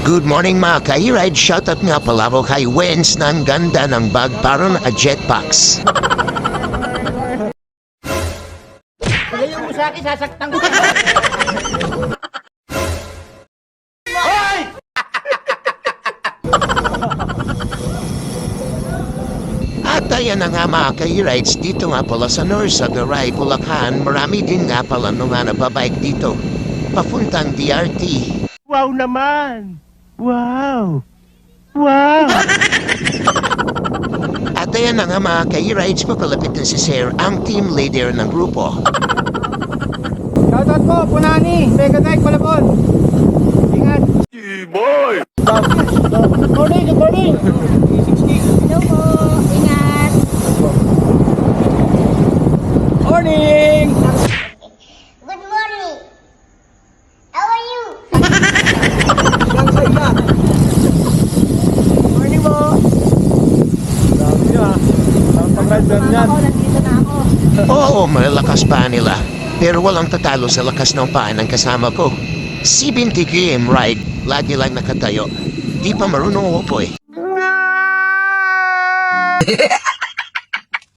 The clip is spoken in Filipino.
Good morning mga ka-ride. Shoutout nga pala po kay Wens ng ganda ng bag parang a jetpacks. Pagayon mo sa akin, sasaktan ko. At ayan na nga mga ka-rides, dito nga pala sa North Sagaray, Bulacan, marami din nga pala nung nga nababike dito. Papuntang DRT. Wow naman! Wow! Wow! At ayan na nga mga ka-rides, papalapit na si Sir, ang team leader ng grupo. Shoutout po, Punani, Mega Night, Palapon. Ingat! Boy! Good morning, good morning! Hello po. Ingat. Morning! Good morning. How are you? Lang sa iba. Morning po. Dami nyo Ang pag-ride yan. Nandito na ako. Oo, malalakas pa nila. Pero walang tatalo sa lakas ng paa ng kasama ko. 70 km ride, lagi lang nakatayo. Di pa marunong upo eh.